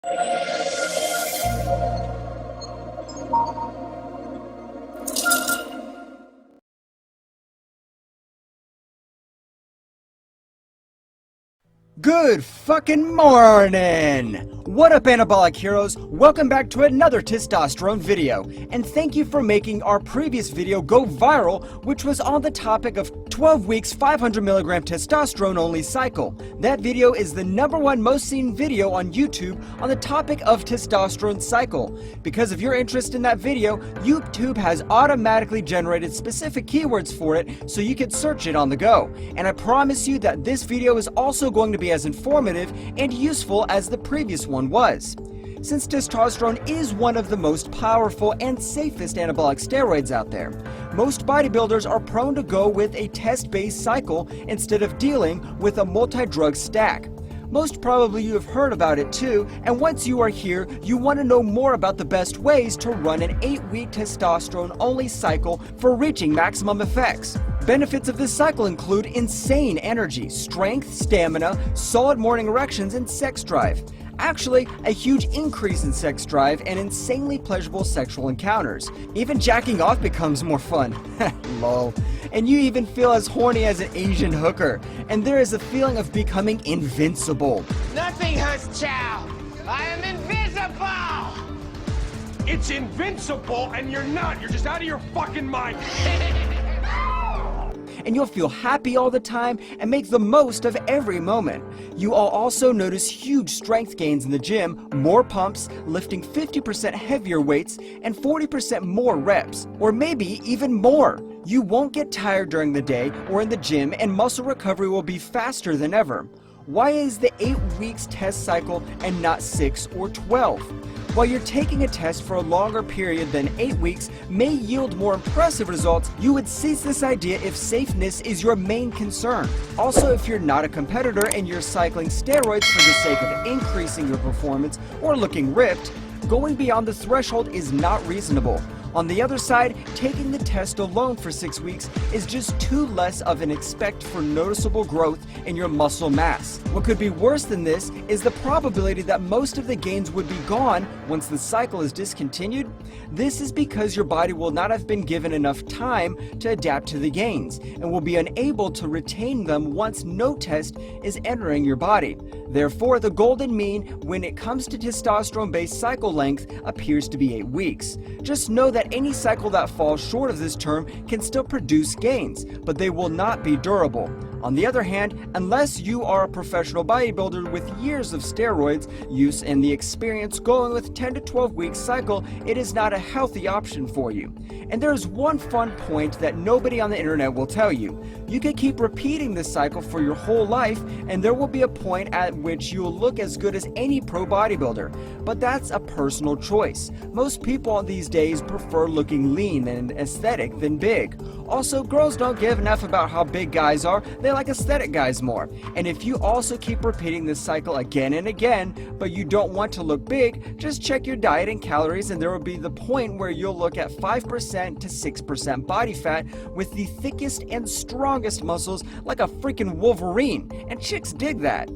Good fucking morning! What up, Anabolic heroes? Welcome back to another testosterone video, and thank you for making our previous video go viral, which was on the topic of 12 weeks 500 milligram testosterone only cycle. That video is the #1 most seen video on YouTube on the topic of testosterone cycle. Because of your interest in that video, YouTube has automatically generated specific keywords for it so you can search it on the go. And I promise you that this video is also going to be as informative and useful as the previous one was. Since testosterone is one of the most powerful and safest anabolic steroids out there, most bodybuilders are prone to go with a test-based cycle instead of dealing with a multi-drug stack. Most probably you have heard about it too, and once you are here, you want to know more about the best ways to run an 8-week testosterone-only cycle for reaching maximum effects. Benefits of this cycle include insane energy, strength, stamina, solid morning erections, and sex drive. Actually, a huge increase in sex drive and insanely pleasurable sexual encounters. Even jacking off becomes more fun. Lol. And you even feel as horny as an Asian hooker. And there is a feeling of becoming invincible. Nothing hurts Chow. I am invisible! It's invincible and you're not. You're just out of your fucking mind. And you'll feel happy all the time and make the most of every moment. You will also notice huge strength gains in the gym, more pumps, lifting 50% heavier weights, and 40% more reps, or maybe even more. You won't get tired during the day or in the gym, and muscle recovery will be faster than ever. Why is the 8 weeks test cycle and not 6 or 12? While you're taking a test for a longer period than 8 weeks may yield more impressive results, you would seize this idea if safeness is your main concern. Also, if you're not a competitor and you're cycling steroids for the sake of increasing your performance or looking ripped, going beyond the threshold is not reasonable. On the other side, taking the test alone for 6 weeks is just too less of an expect for noticeable growth in your muscle mass. What could be worse than this is the probability that most of the gains would be gone once the cycle is discontinued. This is because your body will not have been given enough time to adapt to the gains and will be unable to retain them once no test is entering your body. Therefore, the golden mean when it comes to testosterone-based cycle length appears to be 8 weeks. Just know that any cycle that falls short of this term can still produce gains, but they will not be durable. On the other hand, unless you are a professional bodybuilder with years of steroids use and the experience going with 10 to 12 week cycle, it is not a healthy option for you. And there is one fun point that nobody on the internet will tell you. You can keep repeating this cycle for your whole life, and there will be a point at which you will look as good as any pro bodybuilder. But that's a personal choice. Most people these days prefer looking lean and aesthetic than big. Also, girls don't give enough about how big guys are, they like aesthetic guys more. And if you also keep repeating this cycle again and again, but you don't want to look big, just check your diet and calories and there will be the point where you'll look at 5% to 6% body fat with the thickest and strongest muscles like a freaking Wolverine, and chicks dig that.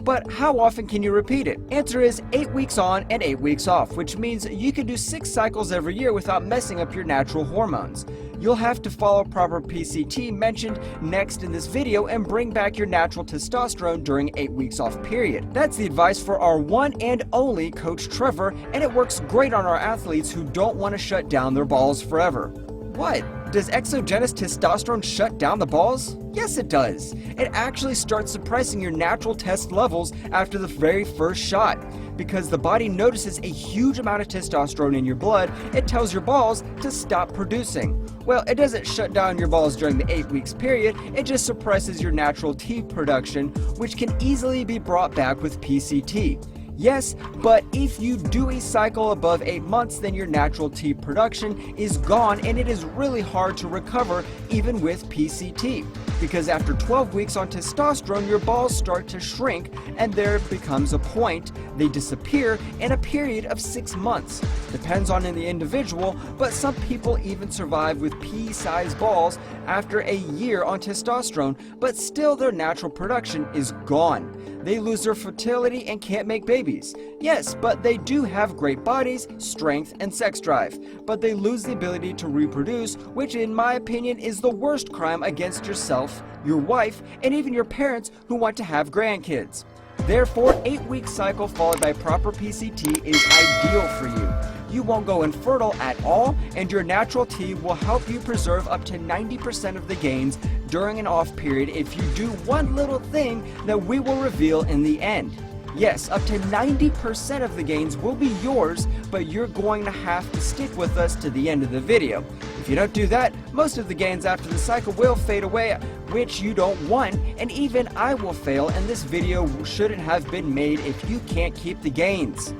But how often can you repeat it? Answer is 8 weeks on and 8 weeks off, which means you can do 6 cycles every year without messing up your natural hormones. You'll have to follow proper PCT mentioned next in this video and bring back your natural testosterone during 8 weeks off period. That's the advice for our one and only Coach Trevor, and it works great on our athletes who don't want to shut down their balls forever. What? Does exogenous testosterone shut down the balls? Yes, it does. It actually starts suppressing your natural test levels after the very first shot. Because the body notices a huge amount of testosterone in your blood, it tells your balls to stop producing. Well, it doesn't shut down your balls during the 8 weeks period, it just suppresses your natural T production, which can easily be brought back with PCT. Yes, but if you do a cycle above 8 months, then your natural T production is gone and it is really hard to recover even with PCT. Because after 12 weeks on testosterone, your balls start to shrink and there becomes a point they disappear in a period of 6 months. Depends on the individual, but some people even survive with pea-sized balls after a year on testosterone, but still their natural production is gone. They lose their fertility and can't make babies. Yes, but they do have great bodies, strength, and sex drive. But they lose the ability to reproduce, which in my opinion is the worst crime against yourself, your wife, and even your parents who want to have grandkids. Therefore, 8-week cycle followed by proper PCT is ideal for you. You won't go infertile at all, and your natural T will help you preserve up to 90% of the gains during an off period if you do one little thing that we will reveal in the end. Yes, up to 90% of the gains will be yours, but you're going to have to stick with us to the end of the video. If you don't do that, most of the gains after the cycle will fade away, which you don't want, and even I will fail, and this video shouldn't have been made if you can't keep the gains.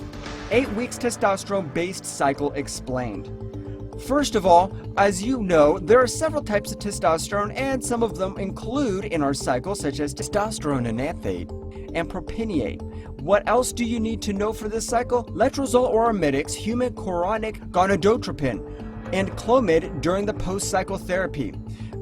8 weeks testosterone-based cycle explained. First of all, as you know, there are several types of testosterone, and some of them include in our cycle, such as testosterone enanthate and propionate. What else do you need to know for this cycle? Letrozole or Arimidex, human chorionic gonadotropin, and Clomid during the post-cycle therapy.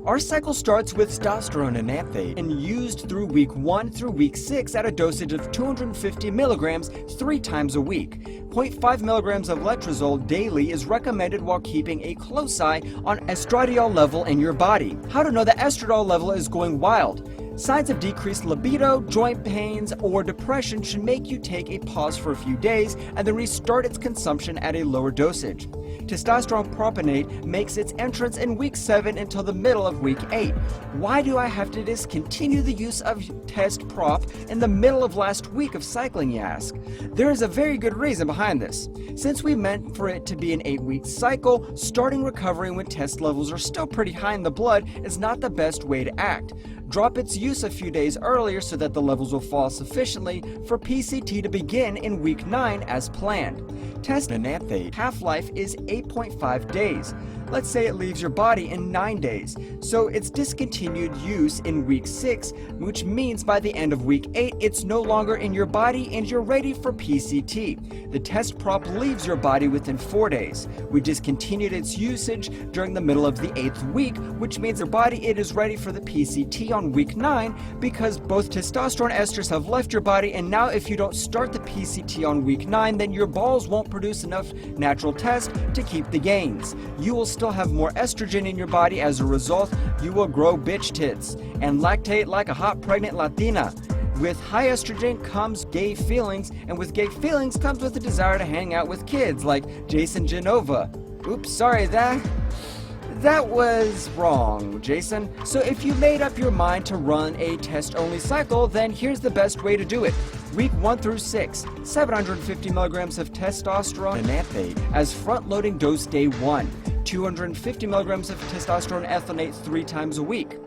Our cycle starts with testosterone enanthate and used through week 1 through week 6 at a dosage of 250 milligrams 3 times a week. 0.5 milligrams of letrozole daily is recommended while keeping a close eye on estradiol level in your body. How to know the estradiol level is going wild? Signs of decreased libido, joint pains, or depression should make you take a pause for a few days and then restart its consumption at a lower dosage. Testosterone propionate makes its entrance in week 7 until the middle of week 8. Why do I have to discontinue the use of test prop in the middle of last week of cycling, you ask? There is a very good reason behind this. Since we meant for it to be an 8-week cycle, starting recovery when test levels are still pretty high in the blood is not the best way to act. Drop its use a few days earlier so that the levels will fall sufficiently for PCT to begin in week 9 as planned. Test enanthate half-life is 8.5 days. Let's say it leaves your body in 9 days, so it's discontinued use in week 6, which means by the end of week 8 it's no longer in your body and you're ready for PCT. The test prop leaves your body within 4 days. We discontinued its usage during the middle of the 8th week, which means your body it is ready for the PCT on week 9 because both testosterone esters have left your body, and now if you don't start the PCT on week 9, then your balls won't produce enough natural test to keep the gains. You will still have more estrogen in your body. As a result, you will grow bitch tits and lactate like a hot pregnant Latina. With high estrogen comes gay feelings, and with gay feelings comes with the desire to hang out with kids like Jason Genova. Oops, sorry, that was wrong, Jason. So if you made up your mind to run a test-only cycle, then here's the best way to do it. Week 1 through 6, 750 milligrams of testosterone enanthate as front-loading dose day 1. 250 milligrams of testosterone ethylate 3 times a week.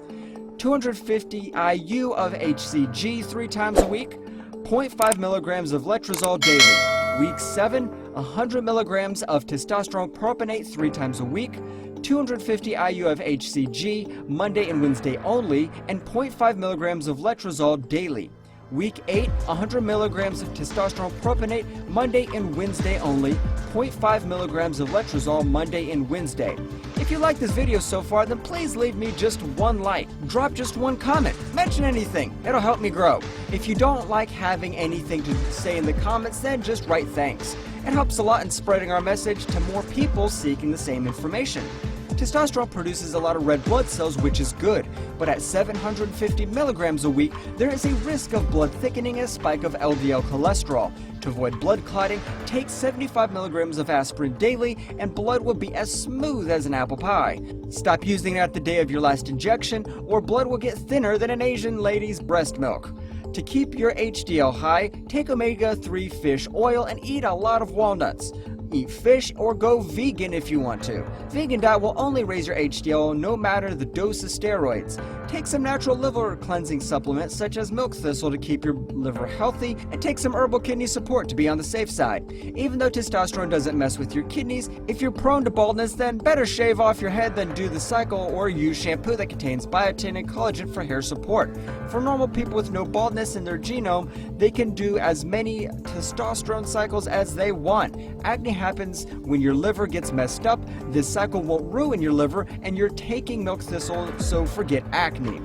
250 IU of HCG 3 times a week. 0.5 milligrams of letrozole daily. Week 7, 100 milligrams of testosterone propionate 3 times a week. 250 IU of HCG Monday and Wednesday only, and 0.5 milligrams of letrozole daily. Week 8, 100 milligrams of testosterone propionate Monday and Wednesday only, 0.5 milligrams of letrozole Monday and Wednesday. If you like this video so far, then please leave me just one like, drop just one comment, mention anything, it'll help me grow. If you don't like having anything to say in the comments, then just write thanks. It helps a lot in spreading our message to more people seeking the same information. Testosterone produces a lot of red blood cells, which is good, but at 750 milligrams a week, there is a risk of blood thickening and a spike of LDL cholesterol. To avoid blood clotting, take 75 milligrams of aspirin daily, and blood will be as smooth as an apple pie. Stop using it at the day of your last injection, or blood will get thinner than an Asian lady's breast milk. To keep your HDL high, take omega-3 fish oil and eat a lot of walnuts. Eat fish or go vegan if you want to. Vegan diet will only raise your HDL no matter the dose of steroids. Take some natural liver cleansing supplements such as milk thistle to keep your liver healthy, and take some herbal kidney support to be on the safe side. Even though testosterone doesn't mess with your kidneys, if you're prone to baldness, then better shave off your head than do the cycle, or use shampoo that contains biotin and collagen for hair support. For normal people with no baldness in their genome, they can do as many testosterone cycles as they want. Acne happens when your liver gets messed up. This cycle won't ruin your liver, and you're taking milk thistle, so forget acne.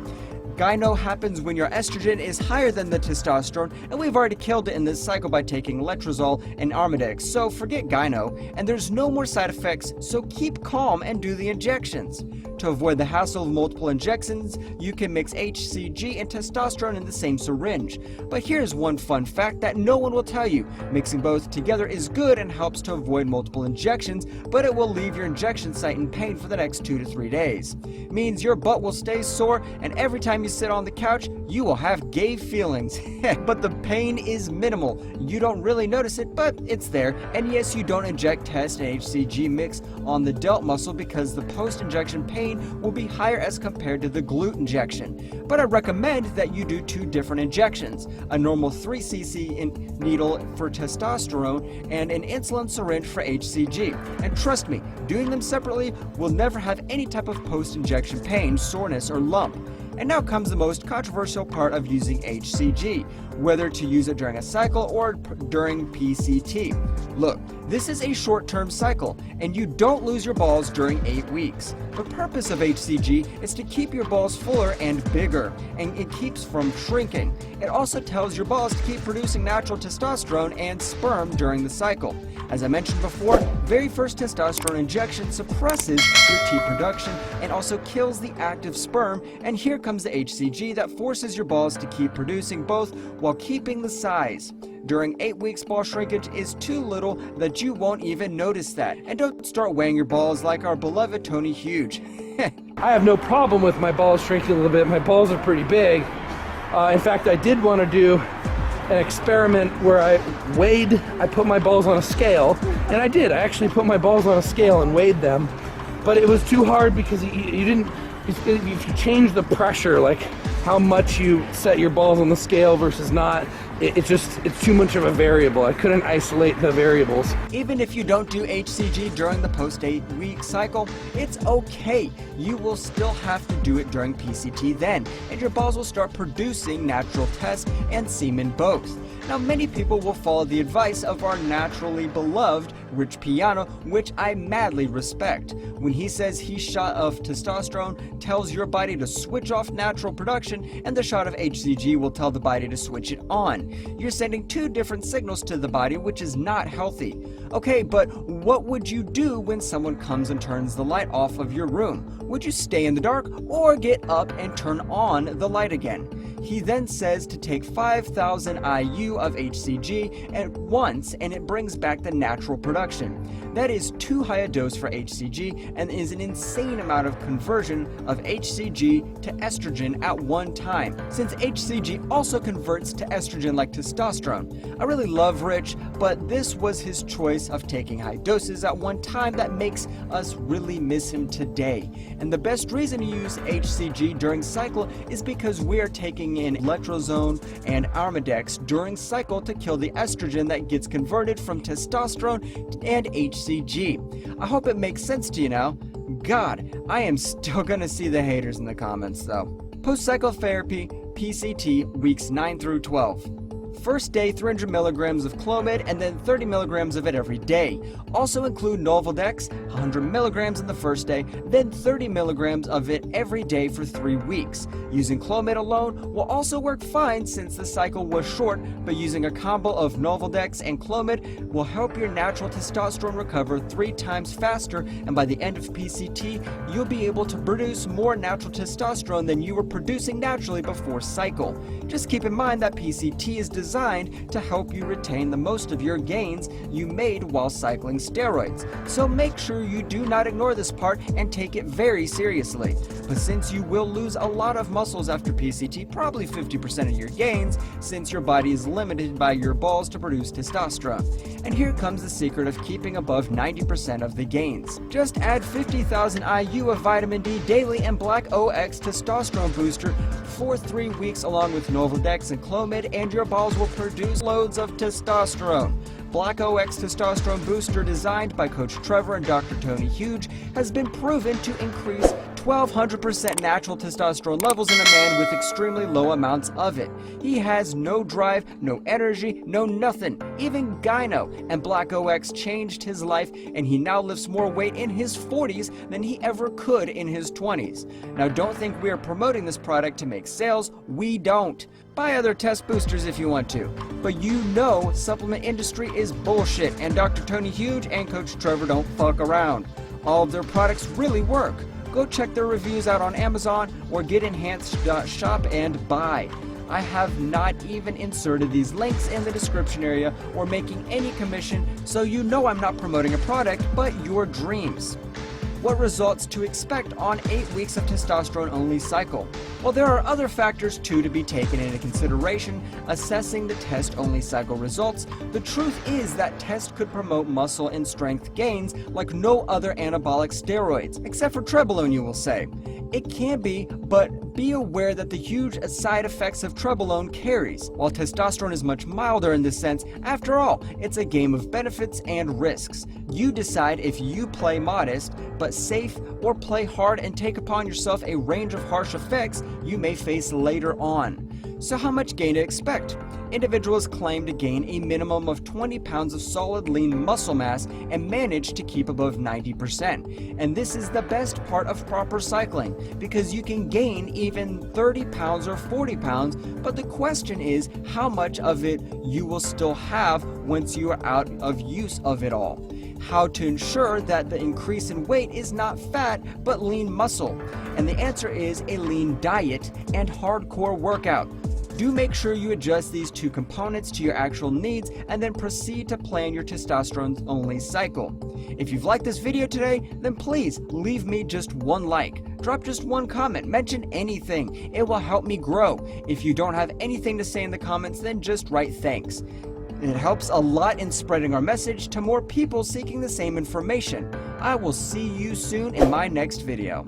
Gyno happens when your estrogen is higher than the testosterone, and we've already killed it in this cycle by taking letrozole and Arimidex, so forget gyno, and there's no more side effects, so keep calm and do the injections. To avoid the hassle of multiple injections, you can mix HCG and testosterone in the same syringe. But here's one fun fact that no one will tell you. Mixing both together is good and helps to avoid multiple injections, but it will leave your injection site in pain for the next 2 to 3 days. Means your butt will stay sore, and every time you sit on the couch, you will have gay feelings. But the pain is minimal. You don't really notice it, but it's there. And yes, you don't inject test and HCG mix on the delt muscle because the post-injection pain will be higher as compared to the glute injection. But I recommend that you do 2 different injections, a normal 3cc needle for testosterone and an insulin syringe for HCG. And trust me, doing them separately will never have any type of post-injection pain, soreness, or lump. And now comes the most controversial part of using HCG, whether to use it during a cycle or during PCT. Look, this is a short-term cycle, and you don't lose your balls during 8 weeks. The purpose of HCG is to keep your balls fuller and bigger, and it keeps from shrinking. It also tells your balls to keep producing natural testosterone and sperm during the cycle. As I mentioned before, very first testosterone injection suppresses your T production and also kills the active sperm, and here comes the HCG that forces your balls to keep producing both while keeping the size. During 8 weeks, ball shrinkage is too little that you won't even notice that. And don't start weighing your balls like our beloved Tony Huge. I have no problem with my balls shrinking a little bit. My balls are pretty big. In fact, I did want to do an experiment where I put my balls on a scale, and I did. I actually put my balls on a scale and weighed them, but it was too hard because you didn't, if you change the pressure, like how much you set your balls on the scale versus not, it's too much of a variable. I couldn't isolate the variables. Even if you don't do HCG during the post-8-week cycle, it's okay. You will still have to do it during PCT then, and your balls will start producing natural test and semen both. Now, many people will follow the advice of our naturally beloved Rich Piano, which I madly respect. When he says his shot of testosterone tells your body to switch off natural production, and the shot of HCG will tell the body to switch it on. You're sending 2 different signals to the body, which is not healthy. Okay, but what would you do when someone comes and turns the light off of your room? Would you stay in the dark or get up and turn on the light again? He then says to take 5,000 IU of HCG at once, and it brings back the natural production. That is too high a dose for HCG and is an insane amount of conversion of HCG to estrogen at one time, since HCG also converts to estrogen like testosterone. I really love Rich, but this was his choice of taking high doses at one time that makes us really miss him today. And the best reason to use HCG during cycle is because we are taking in letrozole and Arimidex during cycle to kill the estrogen that gets converted from testosterone and HCG. I hope it makes sense to you now. God, I am still gonna see the haters in the comments though. Post-cycle therapy, PCT, weeks 9 through 12. First day, 300 milligrams of Clomid and then 30 milligrams of it every day. Also include Novaldex, 100 milligrams in the first day, then 30 milligrams of it every day for 3 weeks. Using Clomid alone will also work fine since the cycle was short, but using a combo of Novaldex and Clomid will help your natural testosterone recover 3 times faster, and by the end of PCT, you'll be able to produce more natural testosterone than you were producing naturally before cycle. Just keep in mind that PCT is designed to help you retain the most of your gains you made while cycling steroids. So make sure you do not ignore this part and take it very seriously. But since you will lose a lot of muscles after PCT, probably 50% of your gains, since your body is limited by your balls to produce testosterone. And here comes the secret of keeping above 90% of the gains. Just add 50,000 IU of vitamin D daily and Black OX testosterone booster for 3 weeks along with Novaldex and Clomid, and your balls will produce loads of testosterone. Black OX Testosterone Booster, designed by Coach Trevor and Dr. Tony Huge, has been proven to increase 1,200% natural testosterone levels in a man with extremely low amounts of it. He has no drive, no energy, no nothing, even gyno, and Black OX changed his life, and he now lifts more weight in his 40s than he ever could in his 20s. Now don't think we are promoting this product to make sales, we don't. Buy other test boosters if you want to. But you know supplement industry is bullshit, and Dr. Tony Huge and Coach Trevor don't fuck around. All of their products really work. Go check their reviews out on Amazon or getenhanced.shop and buy. I have not even inserted these links in the description area or making any commission, so you know I'm not promoting a product, but your dreams. What results to expect on 8 weeks of testosterone-only cycle? Well, there are other factors too to be taken into consideration assessing the test-only cycle results. The truth is that test could promote muscle and strength gains like no other anabolic steroids, except for Trebolone, you will say. It can be, but be aware that the huge side effects of Trebolone carries. While testosterone is much milder in this sense, after all, it's a game of benefits and risks. You decide if you play modest, but safe, or play hard and take upon yourself a range of harsh effects you may face later on. So how much gain to expect? Individuals claim to gain a minimum of 20 pounds of solid lean muscle mass and manage to keep above 90%. And this is the best part of proper cycling, because you can gain even 30 pounds or 40 pounds, but the question is how much of it you will still have once you are out of use of it all. How to ensure that the increase in weight is not fat but lean muscle? And the answer is a lean diet and hardcore workout. Do make sure you adjust these two components to your actual needs and then proceed to plan your testosterone-only cycle. If you've liked this video today, then please leave me just one like. Drop just one comment, mention anything. It will help me grow. If you don't have anything to say in the comments, then just write thanks. It helps a lot in spreading our message to more people seeking the same information. I will see you soon in my next video.